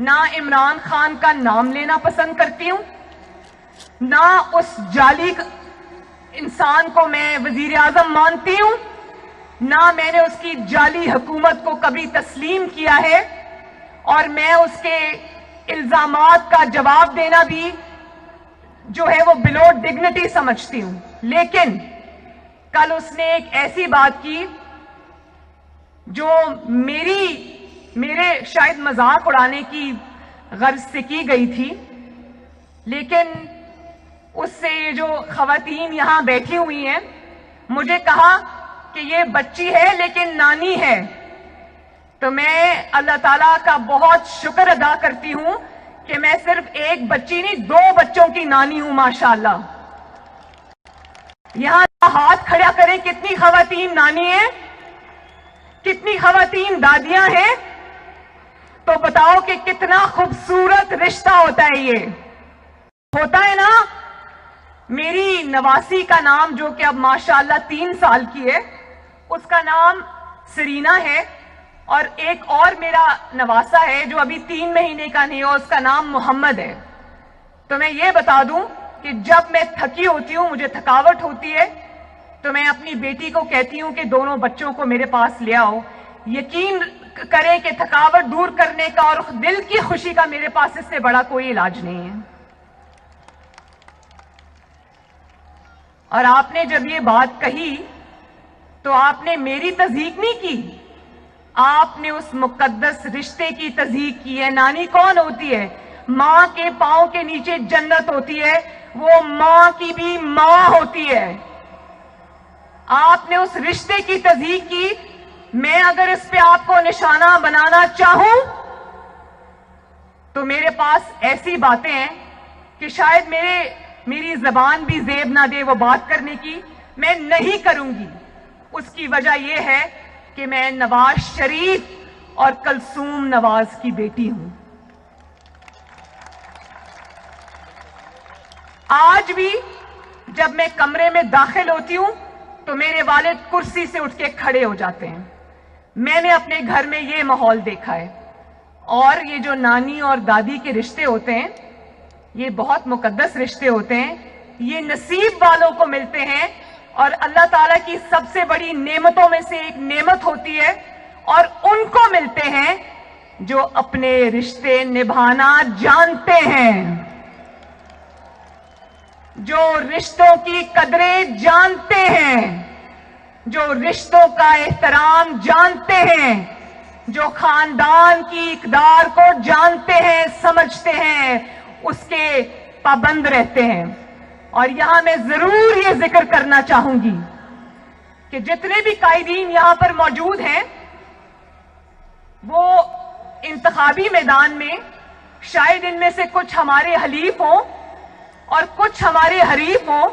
نہ عمران خان کا نام لینا پسند کرتی ہوں، نہ اس جعلی انسان کو میں وزیر اعظم مانتی ہوں، نہ میں نے اس کی جعلی حکومت کو کبھی تسلیم کیا ہے، اور میں اس کے الزامات کا جواب دینا بھی جو ہے وہ بلو ڈگنیٹی سمجھتی ہوں۔ لیکن کل اس نے ایک ایسی بات کی جو میرے شاید مذاق اڑانے کی غرض سے کی گئی تھی، لیکن اس سے یہ جو خواتین یہاں بیٹھی ہوئی ہیں مجھے کہا کہ یہ بچی ہے لیکن نانی ہے، تو میں اللہ تعالیٰ کا بہت شکر ادا کرتی ہوں کہ میں صرف ایک بچی نہیں 2 بچوں کی نانی ہوں ماشاءاللہ۔ یہاں ہاتھ کھڑا کریں کتنی خواتین نانی ہیں، کتنی خواتین دادیاں ہیں، تو بتاؤ کہ کتنا خوبصورت رشتہ ہوتا ہے یہ ہوتا ہے نا۔ میری نواسی کا نام جو کہ اب ماشاءاللہ 3 سال کی ہے، اس کا نام سرینا ہے، اور ایک اور میرا نواسا ہے جو ابھی 3 مہینے کا نہیں ہے، اس کا نام محمد ہے۔ تو میں یہ بتا دوں کہ جب میں تھکی ہوتی ہوں، مجھے تھکاوٹ ہوتی ہے، تو میں اپنی بیٹی کو کہتی ہوں کہ دونوں بچوں کو میرے پاس لے آؤ۔ یقین کریں کہ تھکاوٹ دور کرنے کا اور دل کی خوشی کا میرے پاس اس سے بڑا کوئی علاج نہیں ہے۔ اور آپ نے جب یہ بات کہی تو آپ نے میری تصدیق نہیں کی، آپ نے اس مقدس رشتے کی تصدیق کی ہے۔ نانی کون ہوتی ہے؟ ماں کے پاؤں کے نیچے جنت ہوتی ہے، وہ ماں کی بھی ماں ہوتی ہے۔ آپ نے اس رشتے کی تصدیق کی۔ میں اگر اس پہ آپ کو نشانہ بنانا چاہوں تو میرے پاس ایسی باتیں ہیں کہ شاید میری زبان بھی زیب نہ دے وہ بات کرنے کی، میں نہیں کروں گی۔ اس کی وجہ یہ ہے کہ میں نواز شریف اور کلثوم نواز کی بیٹی ہوں۔ آج بھی جب میں کمرے میں داخل ہوتی ہوں تو میرے والد کرسی سے اٹھ کے کھڑے ہو جاتے ہیں۔ میں نے اپنے گھر میں یہ ماحول دیکھا ہے، اور یہ جو نانی اور دادی کے رشتے ہوتے ہیں یہ بہت مقدس رشتے ہوتے ہیں، یہ نصیب والوں کو ملتے ہیں، اور اللہ تعالیٰ کی سب سے بڑی نعمتوں میں سے ایک نعمت ہوتی ہے، اور ان کو ملتے ہیں جو اپنے رشتے نبھانا جانتے ہیں، جو رشتوں کی قدریں جانتے ہیں، جو رشتوں کا احترام جانتے ہیں، جو خاندان کی اقدار کو جانتے ہیں، سمجھتے ہیں، اس کے پابند رہتے ہیں۔ اور یہاں میں ضرور یہ ذکر کرنا چاہوں گی کہ جتنے بھی قائدین یہاں پر موجود ہیں وہ انتخابی میدان میں شاید ان میں سے کچھ ہمارے حلیف ہوں اور کچھ ہمارے حریف ہوں۔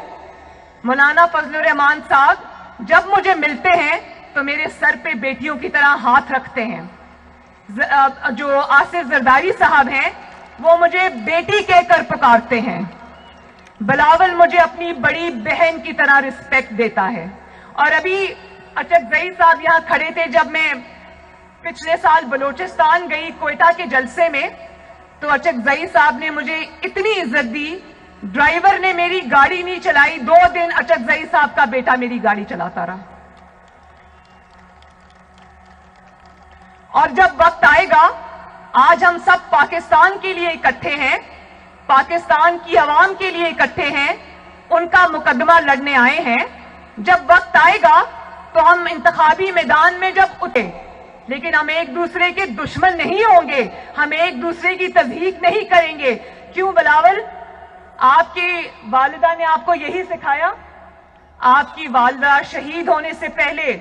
مولانا فضل الرحمان صاحب جب مجھے ملتے ہیں تو میرے سر پہ بیٹیوں کی طرح ہاتھ رکھتے ہیں۔ جو آصف زرداری صاحب ہیں وہ مجھے بیٹی کہہ کر پکارتے ہیں۔ بلاول مجھے اپنی بڑی بہن کی طرح رسپیکٹ دیتا ہے۔ اور ابھی اچکزئی صاحب یہاں کھڑے تھے جب میں پچھلے سال بلوچستان گئی کوئٹہ کے جلسے میں، تو اچکزئی صاحب نے مجھے اتنی عزت دی، ڈرائیور نے میری گاڑی نہیں چلائی، 2 دن اچکزئی صاحب کا بیٹا میری گاڑی چلاتا رہا۔ اور جب وقت آئے گا، آج ہم سب پاکستان کے لیے اکٹھے ہیں، پاکستان کی عوام کے لیے اکٹھے ہیں، ان کا مقدمہ لڑنے آئے ہیں۔ جب وقت آئے گا تو ہم انتخابی میدان میں جب اٹھے، لیکن ہم ایک دوسرے کے دشمن نہیں ہوں گے، ہم ایک دوسرے کی تضحیک نہیں کریں گے۔ کیوں بلاول؟ آپ کی والدہ نے آپ کو یہی سکھایا؟ آپ کی والدہ شہید ہونے سے پہلے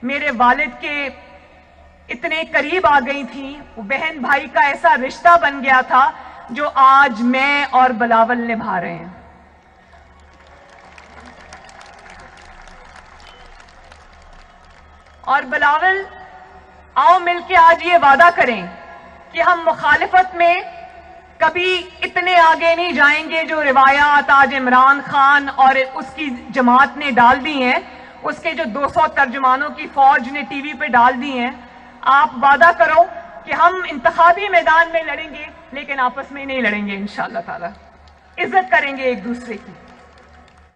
میرے والد کے اتنے قریب آ گئی تھیں، وہ بہن بھائی کا ایسا رشتہ بن گیا تھا جو آج میں اور بلاول نبھا رہے ہیں۔ اور بلاول، آؤ مل کے آج یہ وعدہ کریں کہ ہم مخالفت میں کبھی اتنے آگے نہیں جائیں گے جو روایات آج عمران خان اور اس کی جماعت نے ڈال دی ہیں، اس کے جو 200 ترجمانوں کی فوج نے ٹی وی پہ ڈال دی ہیں۔ آپ وعدہ کرو کہ ہم انتخابی میدان میں لڑیں گے لیکن آپس میں نہیں لڑیں گے انشاءاللہ تعالی، عزت کریں گے ایک دوسرے کی.